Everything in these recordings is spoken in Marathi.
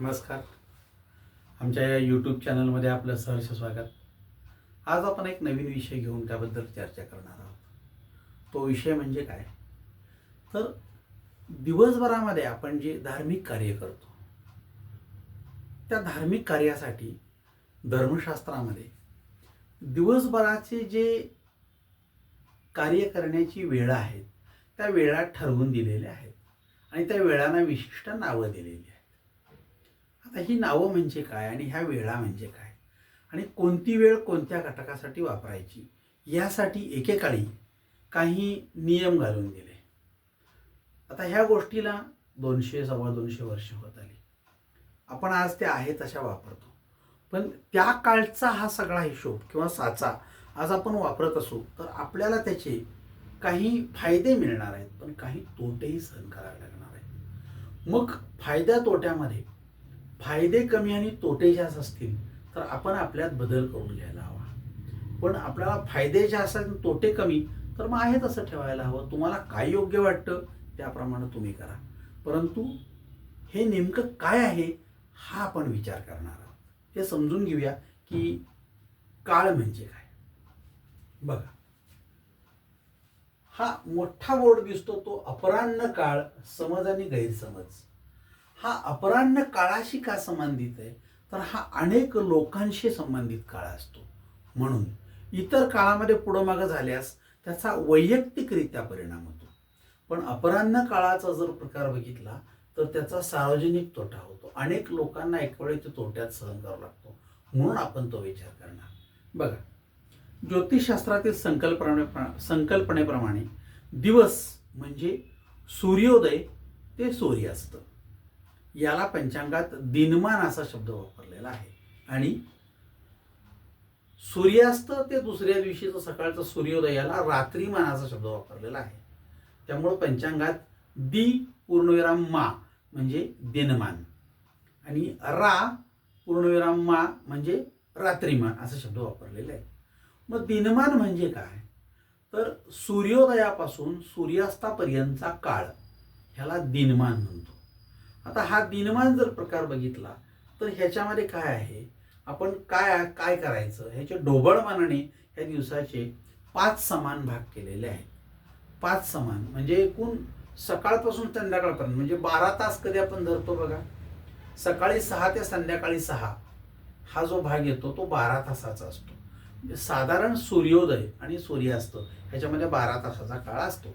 नमस्कार. आमच्या या यूट्यूब चॅनलमध्ये आपलं सहर्ष स्वागत. आज आपण एक नवीन विषय घेऊन त्याबद्दल चर्चा करणार आहोत. तो विषय म्हणजे काय, तर दिवसभरामध्ये आपण जे धार्मिक कार्य करतो त्या धार्मिक कार्यासाठी धर्मशास्त्रामध्ये दिवसभराचे जे कार्य करण्याची वेळा आहेत त्या वेळा ठरवून दिलेल्या आहेत आणि त्या वेळांना विशिष्ट नावं दिलेली आहेत. आता ही नावं म्हणजे काय आणि ह्या वेळा म्हणजे काय आणि कोणती वेळ कोणत्या घटकासाठी वापरायची यासाठी एकेकाळी काही नियम घालून दिले. आता ह्या गोष्टीला 200-250 वर्ष होत आली. आपण आज ते आहे तशा वापरतो, पण त्या काळचा हा सगळा हिशोब किंवा साचा आज आपण वापरत असू तर आपल्याला त्याचे काही फायदे मिळणार आहेत, पण काही तोटेही सहन करावे लागणार आहेत. मग फायद्या तोट्यामध्ये फायदे कमी आणि तोटे जास्त असतील तर आपण आपल्यात बदल करून घ्यायला हवा. पण आपल्याला फायदे जास्त असतील तोटे कमी तर मग आहे तसं ठेवायला हवं. तुम्हाला काय योग्य वाटतं त्याप्रमाणे तुम्ही करा, परंतु हे नेमकं काय आहे हा आपण विचार करणार आहोत. हे समजून घेऊया की काळ म्हणजे काय. बघा, हा मोठा बोर्ड दिसतो तो अपराह्न काळ, समज आणि गैरसमज. हा अपराह्न काळाशी का संबंधित आहे, तर हा अनेक लोकांशी संबंधित काळ असतो. म्हणून इतर काळामध्ये पुढं मागं झाल्यास त्याचा वैयक्तिकरित्या परिणाम होतो, पण अपराह्न काळाचा जर प्रकार बघितला तर त्याचा सार्वजनिक तोटा होतो. अनेक लोकांना एकवेळी तो तोट्यात सहन करावा लागतो, म्हणून आपण तो विचार करणार. बघा, ज्योतिषशास्त्रातील संकल्पनेप्रमाणे दिवस म्हणजे सूर्योदय ते सूर्यास्त. याला पंचांगात दिनमान असा शब्द वापरलेला आहे आणि सूर्यास्त ते दुसऱ्या दिवशीचं सकाळचं सूर्योदय याला रात्रीमान असा शब्द वापरलेला आहे. त्यामुळे पंचांगात दि पूर्णविराम मा म्हणजे दिनमान आणि रा पूर्णविराम मा म्हणजे रात्रीमान असा शब्द वापरलेला आहे. मग दिनमान म्हणजे काय, तर सूर्योदयापासून सूर्यास्तापर्यंतचा काळ ह्याला दिनमान म्हणतो. आता हा दिनमान जर प्रकार बघितला तर ह्याच्यामध्ये काय आहे, आपण काय काय करायचं, ह्याच्या ढोबळमानाने ह्या दिवसाचे 5 समान भाग केलेले आहेत. 5 समान म्हणजे एकूण सकाळपासून संध्याकाळपर्यंत म्हणजे 12 तास कधी आपण धरतो बघा. सकाळी 6 ते संध्याकाळी 6 हा जो भाग येतो तो 12 तासाचा असतो. म्हणजे साधारण सूर्योदय आणि सूर्यास्त ह्याच्यामध्ये 12 तासाचा काळ असतो.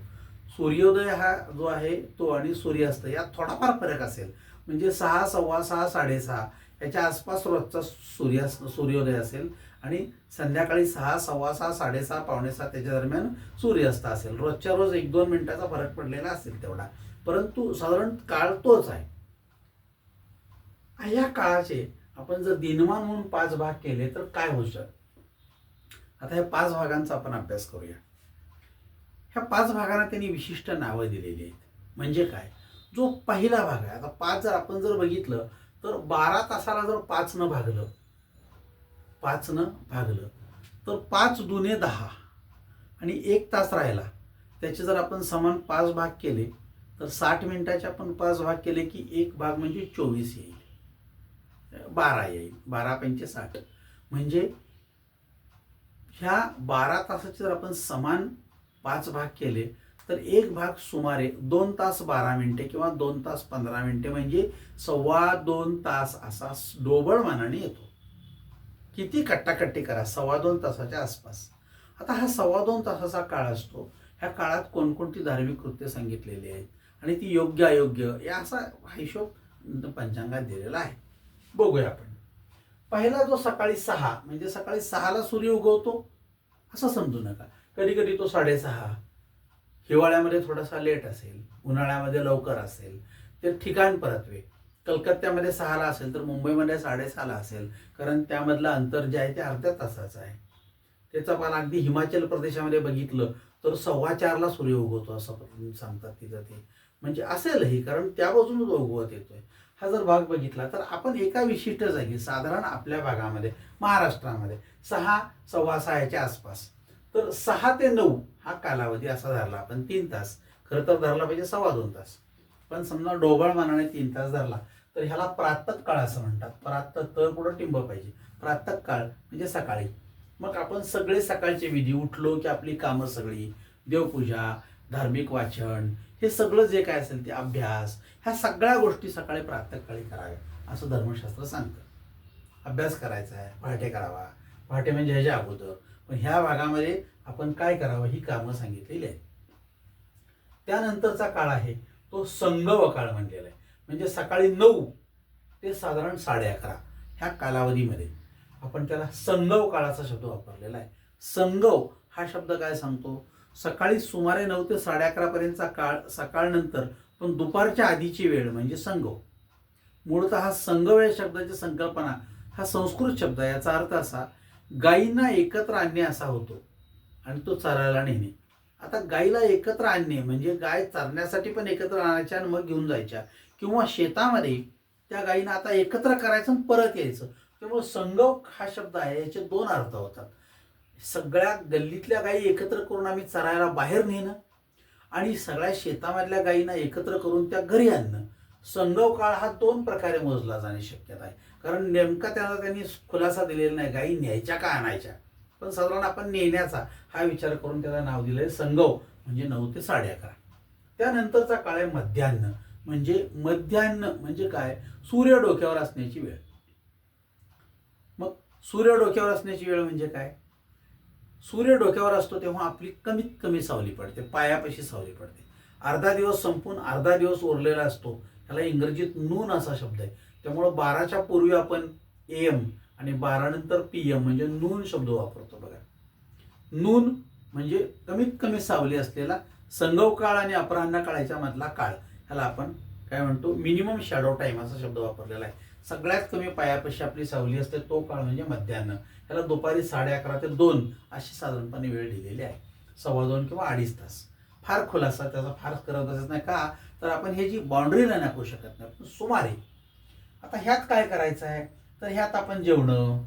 सूर्योदय हा जो आहे तो आणि सूर्यास्त यात थोडाफार फरक असेल, म्हणजे 6, 6:15, 6:30 याच्या आसपास रोजचा सूर्योदय असेल आणि संध्याकाळी 6, 6:15, 6:30, 6:45 त्याच्या दरम्यान सूर्यास्त असेल. रोजच्या रोज 1-2 मिनिटाचा फरक पडलेला असेल तेवढा, परंतु साधारण काळ तोच आहे. या काळाचे आपण जर दिनमान म्हणून 5 भाग केले तर काय होऊ शकतं. आता ह्या 5 भागांचा आपण अभ्यास करूया. ह्या 5 भागांना त्यांनी विशिष्ट नावं दिलेली आहेत. म्हणजे काय, जो पहिला भाग आहे, आता 5 जर आपण जर बघितलं तर 12 तासाला जर 5 न भागलं तर 5 दुने 10 आणि 1 तास राहिला. त्याचे जर आपण समान 5 भाग केले तर 60 मिनिटाचे आपण 5 भाग केले की 1 भाग म्हणजे 24 येईल, 12 येईल. 12×5 = 60. म्हणजे ह्या 12 तासाचे जर आपण समान 5 भाग केले तर 1 भाग सुमारे 2 तास 12 मिनिटे किंवा 2 तास 15 मिनिटे म्हणजे 2.25 तास असा ढोबळमानाने येतो. किती कट्टाकट्टी करा, 2.25 तासाच्या आसपास. आता हा 2.25 तासाचा काळ असतो. ह्या काळात कोणकोणती धार्मिक कृत्य सांगितलेली आहेत आणि ती योग्य अयोग्य या असा हिशोब पंचांगात दिलेला आहे. बघूया आपण. पहिला जो सकाळी 6 म्हणजे सकाळी 6ला सूर्य उगवतो असं समजू नका. कधी कधी तो 6:30, हिवाळ्यामध्ये थोडासा लेट असेल, उन्हाळ्यामध्ये लवकर असेल. ते ठिकाण परत्वे. कलकत्त्यामध्ये 6ला असेल तर मुंबईमध्ये 6:30ला असेल, कारण त्यामधलं अंतर जे आहे ते अर्ध्या तासाचं आहे. त्याचा पण अगदी हिमाचल प्रदेशामध्ये बघितलं तर 4:15ला सूर्य उगवतो असं सांगतात तिथं ते. म्हणजे असेलही, कारण त्या बाजूनच उगवत येतोय. हा जर भाग बघितला तर आपण एका विशिष्ट जागी साधारण आपल्या भागामध्ये महाराष्ट्रामध्ये 6, 6:15 याच्या आसपास, तर 6 ते 9 हा कालावधी असा धरला आपण 3 तास. खरं तर धरला पाहिजे 2.25 तास, पण समजा ढोबळमानाने 3 तास धरला तर ह्याला प्रातःकाळ असं म्हणतात. प्रातः तर पुढं टिंब पाहिजे. प्रातःकाळ म्हणजे सकाळी. मग आपण सगळे सकाळचे विधी, उठलो की आपली कामं सगळी, देवपूजा, धार्मिक वाचन, हे सगळं जे काय असेल ते अभ्यास, ह्या सगळ्या गोष्टी सकाळी प्रातःकाळी कराव्या असं धर्मशास्त्र सांगतं. अभ्यास करायचा आहे, पहाटे करावा. पहाटे म्हणजे ह्याच्या अगोदर. पण ह्या भागामध्ये आपण काय करावं ही कामं सांगितलेली आहेत. त्यानंतरचा काळ आहे तो संगव काळ म्हणलेला आहे. म्हणजे सकाळी 9 ते साधारण 11:30 ह्या कालावधीमध्ये आपण त्याला संगव काळाचा शब्द वापरलेला आहे. संगव हा शब्द काय सांगतो? सकाळी सुमारे 9 ते 11:30 पर्यंतचा काळ, सकाळ नंतर पण दुपारच्या आधीची वेळ म्हणजे संगव. मूळतः हा संगव या शब्दाची संकल्पना हा संस्कृत शब्द आहे. याचा अर्थ असा, गायींना एकत्र आणणे असा होतो आणि तो चरायला नेणे. आता गायीला एकत्र आणणे म्हणजे गाय चरण्यासाठी पण एकत्र आणायच्या आणि मग घेऊन जायच्या, किंवा शेतामध्ये त्या गायींना आता एकत्र करायचं आणि परत यायचं. त्यामुळे संगव हा शब्द आहे, याचे 2 अर्थ होतात. सगळ्या गल्लीतल्या गायी एकत्र करून आम्ही चरायला बाहेर नेणं आणि सगळ्या शेतामधल्या गायींना एकत्र करून त्या घरी आणणं. संगव काळ हा 2 प्रकारे मोजला जाण्याची शक्यता आहे. कारण नेमका त्याला त्यांनी खुलासा दिलेला नाही, गायी न्यायच्या का आणायच्या, पण साधारण आपण नेण्याचा हा विचार करून त्याला नाव दिलंय संगव, म्हणजे 9 ते 11:30. त्यानंतरचा काळ आहे मध्यान्ह. मध्यान्ह म्हणजे काय? सूर्य डोक्यावर असण्याची वेळ. मग सूर्य डोक्यावर असण्याची वेळ म्हणजे काय? सूर्य डोक्यावर असतो तेव्हा आपली कमीत कमी सावली पडते, पायापाशी सावली पडते. अर्धा दिवस संपून अर्धा दिवस उरलेला असतो, त्याला इंग्रजीत नून असा शब्द आहे. त्यामुळं 12च्या पूर्वी आपण AM आणि 12 नंतर PM म्हणजे नून शब्द वापरतो बघा. नून म्हणजे कमीत कमी सावली असलेला संगव काळ आणि अपराह्न काळाच्या मधला काळ, ह्याला आपण काय म्हणतो? मिनिमम शॅडो टाईम असा शब्द वापरलेला आहे. सगळ्यात कमी पायापाशी आपली सावली असते तो काळ म्हणजे मध्यान्ह. त्याला दुपारी 11:30 ते 2 अशी साधारणपणे वेळ दिलेली आहे. 2.25 किंवा 2.5 तास. फार खुलासा त्याचा फार करत असत नाही. का? तर आपण हे जी बाउंड्री नाही टाकू शकत नाही, पण सुमारे. आता ह्यात काय करायचं आहे? तर ह्यात आपण जेवणं,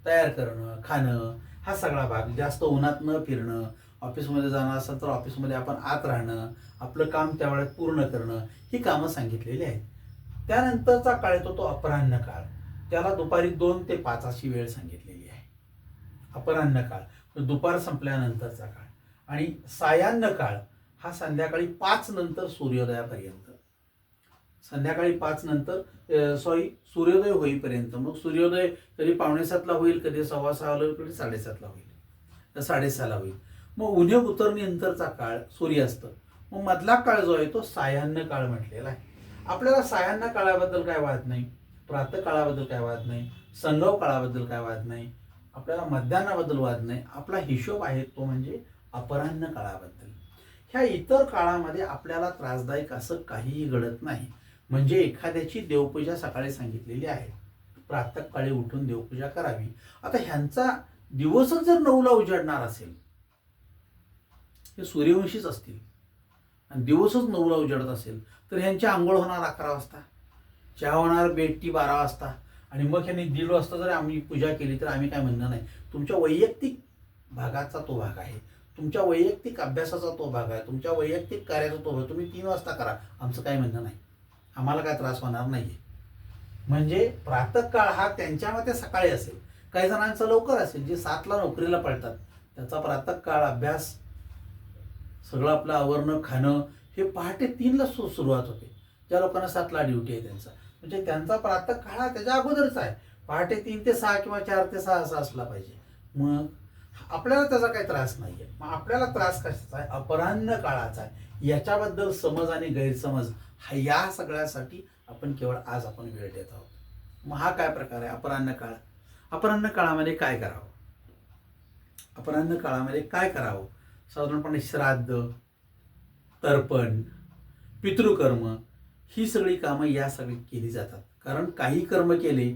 तयार करणं, खाणं, हा सगळा भाग, जास्त उन्हात न फिरणं, ऑफिसमध्ये जाणं असेल तर ऑफिसमध्ये आपण आत राहणं, आपलं काम त्यावेळेत पूर्ण करणं, ही कामं सांगितलेली आहेत. त्यानंतरचा काळ येतो तो अपराह्न काळ. त्याला दुपारी 2 ते 5 अशी वेळ सांगितलेली आहे. अपराह्न काळ दुपार संपल्यानंतरचा काळ. आणि सायाह्न काळ हा संध्याकाळी 5 नंतर सूर्योदयापर्यंत. संध्याकाळी 5 नंतर सूर्योदय होईपर्यंत. मग सूर्योदय कधी 5:45ला होईल, कधी 6:15ला होईल, कधी 7:30ला होईल, तर 6:30ला होईल. मग उन्हे उतरणीनंतरचा काळ सूर्यास्त. मग मधला काळ जो आहे तो सायाह्न काळ म्हटलेला आहे. आपल्याला सायाह्न काळाबद्दल काय वाद नाही, प्रातः काळाबद्दल काय वाद नाही, संगव काळाबद्दल काय वाद नाही, आपल्याला मध्यान्हाबद्दल वाद नाही. आपला हिशोब आहे तो म्हणजे अपराह्न काळाबद्दल. ह्या इतर काळामध्ये आपल्याला त्रासदायक असं काहीही घडत नाही. म्हणजे एखाद्याची देवपूजा सकाळी सांगितलेली आहे, प्रातःकाळी उठून देवपूजा करावी. आता ह्यांचा दिवसच जर 9ला उजाडणार असेल, हे सूर्यवंशीच असतील आणि दिवसच 9ला उजाडत असेल, तर ह्यांची आंघोळ होणार 11 वाजता, चहा होणार बेटी 12 वाजता, आणि मग ह्यांनी 1:30 वाजता जर आम्ही पूजा केली तर आम्ही काय म्हणणार नाही. तुमच्या वैयक्तिक भागाचा तो भाग आहे, तुमच्या वैयक्तिक अभ्यासाचा तो भाग आहे, तुमच्या वैयक्तिक कार्याचा तो भाग, तुम्ही 3 वाजता करा, आमचं काय म्हणणं नाही, आम्हाला काय त्रास होणार नाही. म्हणजे प्रातःकाळ हा त्यांच्या मते सकाळी असेल, काही जणांचा लवकर असेल, जे 7ला नोकरीला पळतात त्याचा प्रातःकाळ अभ्यास सगळं आपलं आवरणं खाणं हे पहाटे 3ला सुरुवात होते. ज्या लोकांना 7ला ड्युटी आहे त्यांचा, म्हणजे त्यांचा प्रातःकाळ हा त्याच्या अगोदरचा आहे, पहाटे 3 ते 6 किंवा 4 ते 6 असा असला पाहिजे. मग आपल्याला त्याचा काही त्रास नाही आहे. मग आपल्याला त्रास कशाचा आहे? अपराह्न काळाचा आहे. याच्याबद्दल समज आणि गैरसमज हा या सगळ्यासाठी आपण केवळ आज आपण वेळ देत आहोत. मग हा काय प्रकार आहे अपराह्न काळ? अपराह्न काळामध्ये काय करावं? अपराह्न काळामध्ये काय करावं? साधारणपणे श्राद्ध, तर्पण, पितृकर्म ही सगळी कामं या सगळी केली जातात. कारण काही कर्म केले,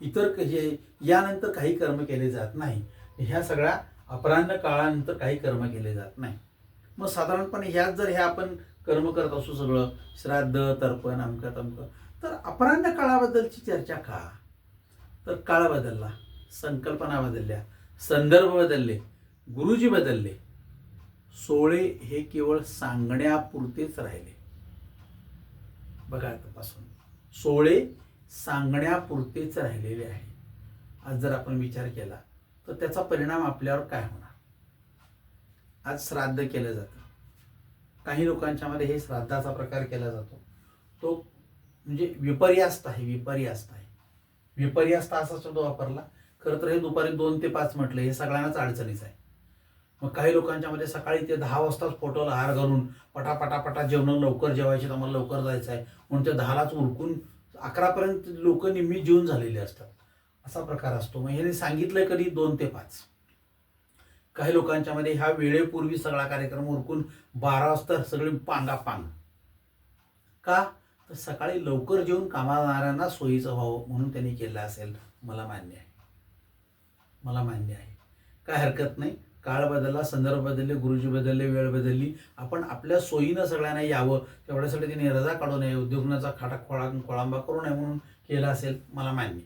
इतर यानंतर काही कर्म केले जात नाही. ह्या सगळ्या अपराह्न काळानंतर काही कर्म केले जात नाही. मग साधारणपणे ह्यात जर ह्या आपण कर्म करत असू सगळं श्राद्ध, तर्पण, अमकं तमकं, तर अपराह्न काळाबद्दलची चर्चा का? तर काळ बदलला, संकल्पना बदलल्या, संदर्भ बदलले, गुरुजी बदलले, सोहळे हे केवळ सांगण्यापुरतेच राहिले. बघा आतापासून सोहळे सांगण्यापुरतेच राहिलेले आहे. आज जर आपण विचार केला तर त्याचा परिणाम आपल्यावर काय होणार? आज श्राद्ध केलं जातं. काही लोकांच्या मध्ये हे श्राद्धाचा प्रकार केला जातो तो म्हणजे विपर्यास्त आहे. विपर्यास्त असा शब्द वापरला. खरं तर हे दुपारी 2 ते 5 म्हटलं हे सगळ्यांनाच अडचणीच आहे. मग काही लोकांच्या मध्ये सकाळी ते 10 वाजताच फोटोला हार घालून पटापटापटा जेवण लवकर जेवायचे, आम्हाला लवकर जायचं आहे म्हणून ते 10लाच उरकून 11पर्यंत लोक निम्मी जेवून झालेले असतात. असा प्रकार असतो. मग ह्याने सांगितलंय कधी 2 ते 5. काही लोकांच्या मध्ये ह्या वेळेपूर्वी सगळा कार्यक्रम उरकून 12 वाजता सगळी पांगापांग. का? तर सकाळी लवकर जेवून कामाला जाणाऱ्यांना सोयीचं व्हावं म्हणून त्यांनी केलं असेल. मला मान्य आहे. काय हरकत नाही. काळ बदलला, संदर्भ बदलले, गुरुजी बदलले, वेळ बदलली. आपण आपल्या सोयीनं सगळ्यांना यावं तेवढ्यासाठी त्यांनी रजा काढू नये, उद्योगनाचा खाटा खोळंबा करू नये म्हणून केला असेल. मला मान्य.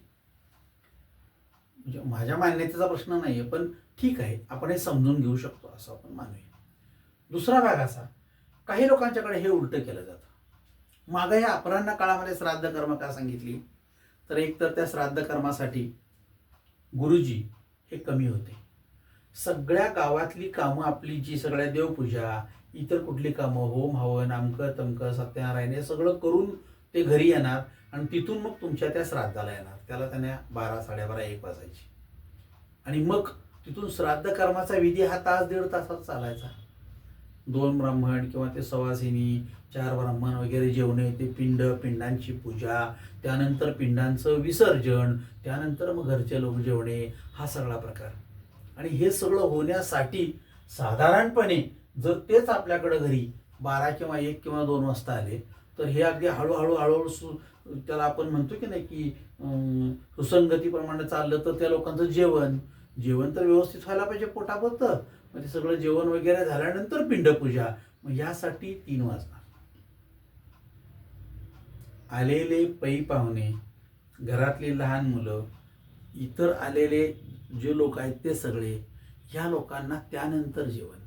म्हणजे माझ्या मान्यतेचा प्रश्न नाही आहे, पण ठीक आहे, आपण हे समजून घेऊ शकतो असं आपण मानूया. दुसरा भाग असा, काही लोकांच्याकडे हे उलटं केलं जातं. मागं ह्या अपराह्न काळामध्ये श्राद्ध कर्म का सांगितली? तर एक तर त्या श्राद्ध कर्मासाठी गुरुजी हे कमी होते. सगळ्या गावातली कामं आपली जी सगळ्या देवपूजा, इतर कुठली कामं, होम हवन, अमकं तमकं, सत्यनारायण हे सगळं करून ते घरी येणार आणि तिथून मग तुमच्या त्या श्राद्धाला येणार. त्याला त्यांना 12, 12:30, 1 वाजायची. आणि मग तिथून श्राद्ध कर्माचा विधी हा तास 1.5 तासात चालायचा. 2 ब्राह्मण किंवा ते सवासिनी, 4 ब्राह्मण वगैरे जेवणे, ते पिंडांची पूजा, त्यानंतर पिंडांचं विसर्जन, त्यानंतर मग घरचे लोक जेवणे, हा सगळा प्रकार. आणि हे सगळं होण्यासाठी साधारणपणे जर तेच आपल्याकडे घरी 12 किंवा 1 किंवा 2 वाजता आले तर हे अगदी हळूहळू त्याला आपण म्हणतो की नाही की सुसंगतीप्रमाणे चाललं तर त्या लोकांचं जेवण तर व्यवस्थित व्हायला पाहिजे पोटापुरतं. मग ते सगळं जेवण वगैरे झाल्यानंतर पिंडपूजा. मग यासाठी 3 वाजणार. आलेले पै पाहुणे, घरातली लहान मुलं, इतर आलेले जे लोक आहेत ते सगळे, ह्या लोकांना त्यानंतर जेवण.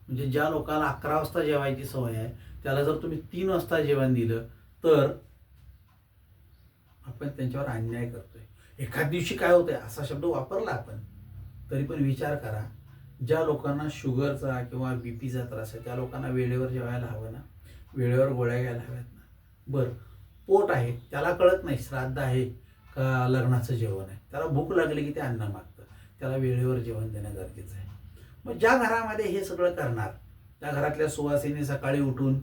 म्हणजे ज्या लोकांना 11 वाजता जेवायची सवय आहे त्याला जर तुम्ही 3 वाजता जेवण दिलं तर आपण त्यांच्यावर अन्याय करतोय. एखाद दिवशी काय होतंय असा शब्द वापरला आपण, तरी पण विचार करा. ज्या लोकांना शुगरचा किंवा बीपीचा त्रास आहे त्या लोकांना वेळेवर जेवायला हवं ना, वेळेवर गोळ्या घ्यायला हव्यात ना. बरं, पोट आहे त्याला कळत नाही श्राद्ध आहे का लग्नाचं जेवण आहे, त्याला भूक लागली की ते अन्न मागतं, त्याला वेळेवर जेवण देणं गरजेचं आहे. मग ज्या घरामध्ये हे सगळं करणार त्या घरातल्या सुवासिनी सकाळी उठून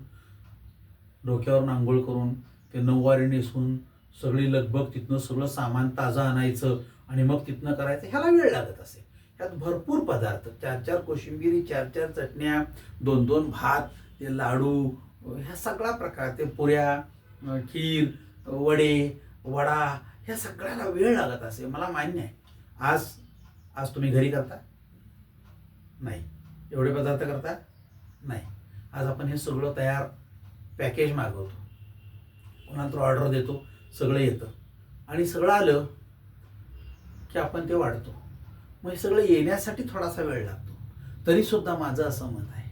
डोक्यावरून आंघोळ करून ते नऊवारी नेसून सगळी लगबग तिथनं सगळं सामान ताजं आणायचं आणि मग तिथनं करायचं, ह्याला वेळ लागत असे. ह्यात भरपूर पदार्थ, 4-4 कोशिंबिरी, 4-4 चटण्या, 2-2 भात, ते लाडू, ह्या सगळा प्रकार, ते पुऱ्या, खीर, वडे, वडा, ह्या सगळ्याला वेळ लागत असे. मला मान्य आहे. आज तुम्ही घरी करता नाही, एवढे पदार्थ करता नाही. आज आपण हे सगळं तयार पॅकेज मागवतो, कोणाला तर ऑर्डर देतो, सगळं येतं आणि सगळं आलं की आपण ते वाढतो. मग हे सगळं येण्यासाठी थोडासा वेळ लागतो. तरीसुद्धा माझं असं मत आहे,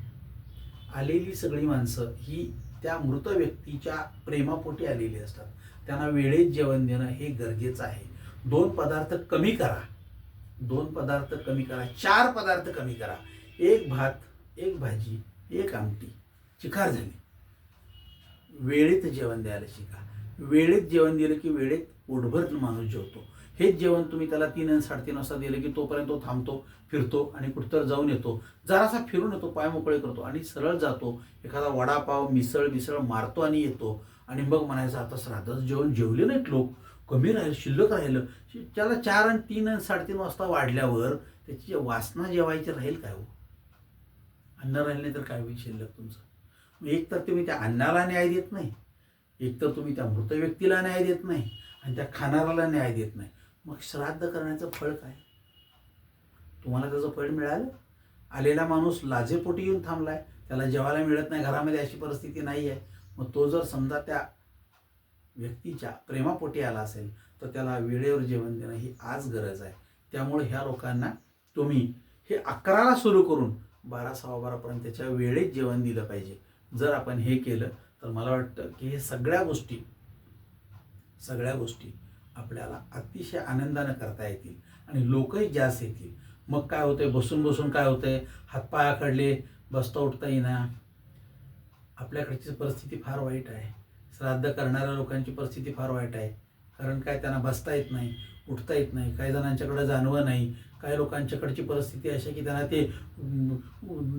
आलेली सगळी माणसं ही त्या मृत व्यक्तीच्या प्रेमापोटी आलेली असतात. त्यांना वेळेत जेवण देणं हे गरजेचं आहे. 2 पदार्थ कमी करा, 2 पदार्थ कमी करा, 4 पदार्थ कमी करा. 1 भात, 1 भाजी, 1 आमटी, चिकार झाली. वेळेत जेवण द्यायला शिका. वेळेत जेवण दिलं की वेळेत पोटभर माणूस जेवतो. हेच जेवण तुम्ही त्याला 3 आणि 3:30 वाजता दिलं की तोपर्यंत तो थांबतो, फिरतो आणि कुठतर जाऊन येतो, जरासा फिरून येतो, पाय मोकळे करतो आणि सरळ जातो. एखादा वडापाव, मिसळ मारतो आणि येतो. आणि मग म्हणायचं आता श्राद्धाचं जेवण जेवले नाहीत लोक, कमी राहील, शिल्लक राहिलं. त्याला 4 आणि 3 आणि 3:30 वाजता वाढल्यावर त्याची वासना जेवायची राहील काय हो? अन्न राहील नाही तर काय होईल शिल्लक तुमचं? एक तर तुम्ही त्या अन्नाला न्याय देत नाही, एक तर तुम्ही त्या मृत व्यक्तीला न्याय देत नाही आणि त्या खाणाऱ्याला न्याय देत नाही. मग श्राद्ध करण्याचं फळ काय? तुम्हाला त्याचं फळ मिळालं? आलेला माणूस लाजेपोटी येऊन थांबलाय, त्याला जेवायला मिळत नाही घरामध्ये, अशी परिस्थिती नाही आहे. मग तो जर समजा त्या व्यक्तीच्या प्रेमापोटी आला असेल तर त्याला वेळेवर जेवण देणं ही आज गरज आहे. त्यामुळे ह्या लोकांना तुम्ही हे 11ला सुरू करून 12, 12:15 त्याच्या वेळेत जेवण दिलं पाहिजे. जर आपण हे केलं तर मला वाटतं की हे सगळ्या गोष्टी सगळ्या गोष्टी आपल्याला अतिशय आनंदानं करता येतील आणि लोकही जास्त येतील. मग काय होतंय, बसून बसून काय होतंय, हातपाय आखडले, बसता उठता येईना. आपल्याकडची परिस्थिती फार वाईट आहे. श्राद्ध करणाऱ्या लोकांची परिस्थिती फार वाईट आहे. कारण काय, त्यांना बसता येत नाही, उठता येत नाही, काही जणांच्याकडे जाणवं नाही. काही लोकांच्याकडची परिस्थिती अशी की त्यांना ते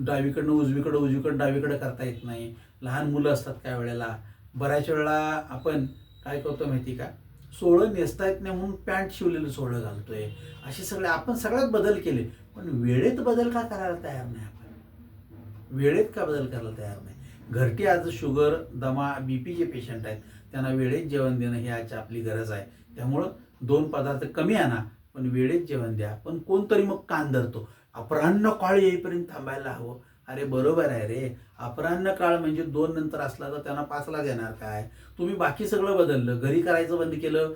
डावीकडनं उजवीकडं, उजवीकडं डावीकडं करता येत नाही. लहान मुलं असतात काही वेळेला. बऱ्याच वेळेला आपण काय करतो माहिती का, सोहळं नेसता येत नाही म्हणून पॅन्ट शिवलेलं सोहळं घालतोय. असे सगळे आपण सगळ्यात बदल केले, पण वेळेत बदल का करायला तयार नाही आपण? वेळेत का बदल करायला तयार नाही? घरटी आज शुगर, दमा, BP जे पेशंट आहेत त्यांना वेळेत जेवण देणं ही आज आपली गरज आहे. त्यामुळं 2 पदार्थ कमी आणा, पण वेळेत जेवण द्या. पण कोणतरी मग कान धरतो, अपराह्न काळ येईपर्यंत थांबायला हवं. अरे बरोबर आहे रे, अपराह्न काळ म्हणजे 2 नंतर असला तर त्यांना 5ला देणार काय? तुम्ही बाकी सगळं बदललं, घरी करायचं बंद केलं,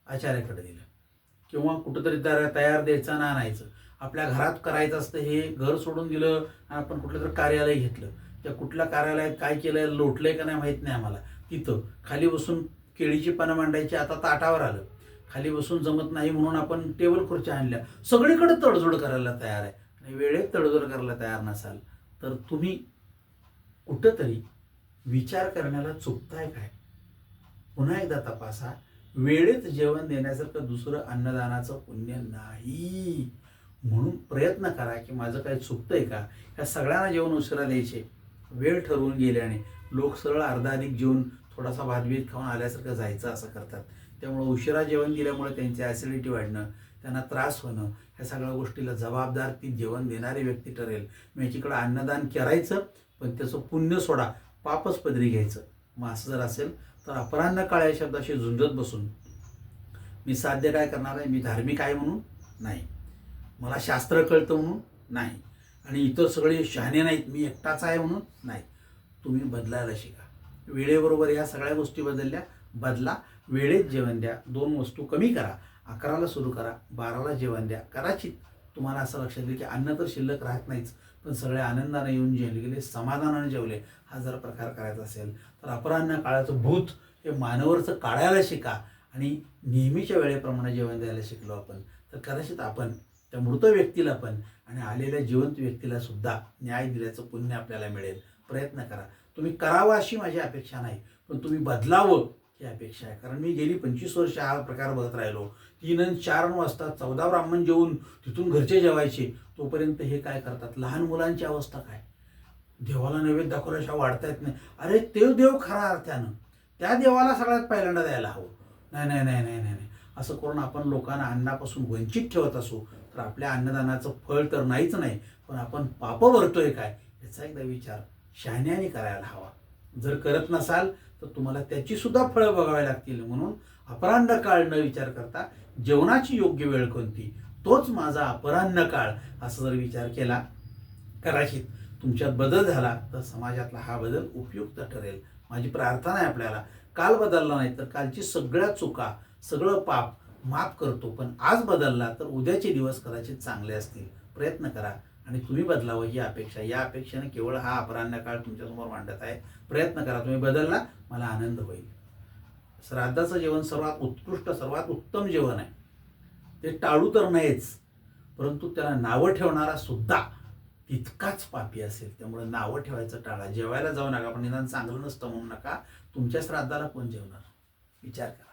आचार्याकडे दिलं, किंवा कुठंतरी तयार द्यायचं ना आणायचं. आपल्या घरात करायचं असतं हे घर सोडून दिलं आणि आपण कुठलं तरी कार्यालय घेतलं. त्या कुठल्या कार्यालयात काय केलंय, लोटलंय का नाही माहीत नाही आम्हाला. तिथं खाली बसून केळीची पानं मांडायची, आता ताटावर आलं. खाली बसून जमत नाही म्हणून आपण टेबल खुर्च्या आणल्या. सगळीकडे तडजोड करायला तयार आहे. आणि वेळेत तडजोड करायला तयार नसाल तर तुम्ही कुठंतरी विचार करण्याला चुकताय काय? पुन्हा एकदा तपासा. वेळेत जेवण देण्यासारखं दुसरं अन्नदानाचं पुण्य नाही. म्हणून प्रयत्न करा की माझं काय चुकतंय का. ह्या सगळ्यांना जेवण उशिरा द्यायचे, वेळ ठरवून गेल्याने लोक सरळ अर्धा अधिक जेवून थोडासा भातभीत खाऊन आल्यासारखं जायचं असं करतात. त्यामुळे उशिरा जेवण दिल्यामुळे त्यांची ॲसिडिटी वाढणं, त्यांना त्रास होणं, ह्या सगळ्या गोष्टीला जबाबदार ती जेवण देणारी व्यक्ती ठरेल. मग याच्याकडं अन्नदान करायचं, पण त्याचं पुण्य सोडा, पापच पदरी घ्यायचं. मग असं जर असेल तर अपराह्न काळ या शब्दाशी झुंजत बसून मी साध्य काय करणार आहे, मी धार्मिक आहे म्हणून नाही, मला शास्त्र कळतं म्हणून नाही, आणि इतर सगळे शहाणे नाहीत, मी एकटाच आहे म्हणून नाही. तुम्ही बदलायला शिका. वेळेबरोबर या सगळ्या गोष्टी बदला. वेळेत जेवण द्या. 2 वस्तू कमी करा. 11ला सुरू करा, 12ला जेवण द्या. कदाचित तुम्हाला असं लक्षात येईल की अन्न तर शिल्लक राहत नाहीच, पण सगळे आनंदाने येऊन जेवले गेले, समाधानाने जेवले. हा जर प्रकार करायचा असेल तर अपराह्न काळाचं भूत हे मानवरचं काढायला शिका आणि नेहमीच्या वेळेप्रमाणे जेवण द्यायला शिकलो आपण तर कदाचित आपण त्या मृत व्यक्तीला पण आणि आलेल्या जिवंत व्यक्तीला सुद्धा न्याय दिल्याचं पुण्य आपल्याला मिळेल. प्रयत्न करा. तुम्ही करावं अशी माझी अपेक्षा नाही, पण तुम्ही बदलावं ही अपेक्षा आहे. कारण मी गेली 25 वर्ष हा प्रकार बघत राहिलो. 3 आणि 4 वाजता 14 ब्राह्मण जेवून तिथून घरचे जेवायचे, तोपर्यंत हे काय करतात, लहान मुलांची अवस्था काय, देवाला नैवेद्य दाखवल्याशिवाय वाढता येत नाही. अरे ते देव खऱ्या अर्थानं त्या देवाला सगळ्यात पहिल्यांदा द्यायला हवं. नाही नाही नाही नाही नाही असं करून आपण लोकांना अन्नापासून वंचित ठेवत असू तर आपल्या अन्नदानाचं फळ तर नाहीच नाही, पण आपण पाप भरतोय काय याचा एकदा विचार शहाण्याने करायला हवा. जर करत नसाल तर तुम्हाला त्याची सुद्धा फळं बघावी लागतील. म्हणून अपराह्न काळ न विचार करता जेवणाची योग्य वेळ कोणती, तोच माझा अपराह्न काळ, असं जर विचार केला, कदाचित तुमच्यात बदल झाला तर समाजातला हा बदल उपयुक्त ठरेल. माझी प्रार्थना आहे आपल्याला. काल बदलला नाही तर कालची सगळ्या चुका, सगळं पाप माफ करतो, पण आज बदलला तर उद्याचे दिवस कदाचित चांगले असतील. प्रयत्न करा आणि तुम्ही बदलावं ही अपेक्षा. या अपेक्षेने केवळ हा अपराह्न काळ तुमच्यासमोर मांडत आहे. प्रयत्न करा. तुम्ही बदलला, मला आनंद होईल. श्राद्धाचं जेवण सर्वात उत्कृष्ट, सर्वात उत्तम जेवण आहे. ते टाळू तर नाहीच, परंतु त्याला नावं ठेवणारा सुद्धा तितकाच पापी असेल. त्यामुळे नावं ठेवायचं टाळा. जेवायला जाऊ नका, पण निदान चांगलं नसतं म्हणू नका. तुमच्या श्राद्धाला कोण जेवणार, विचार करा.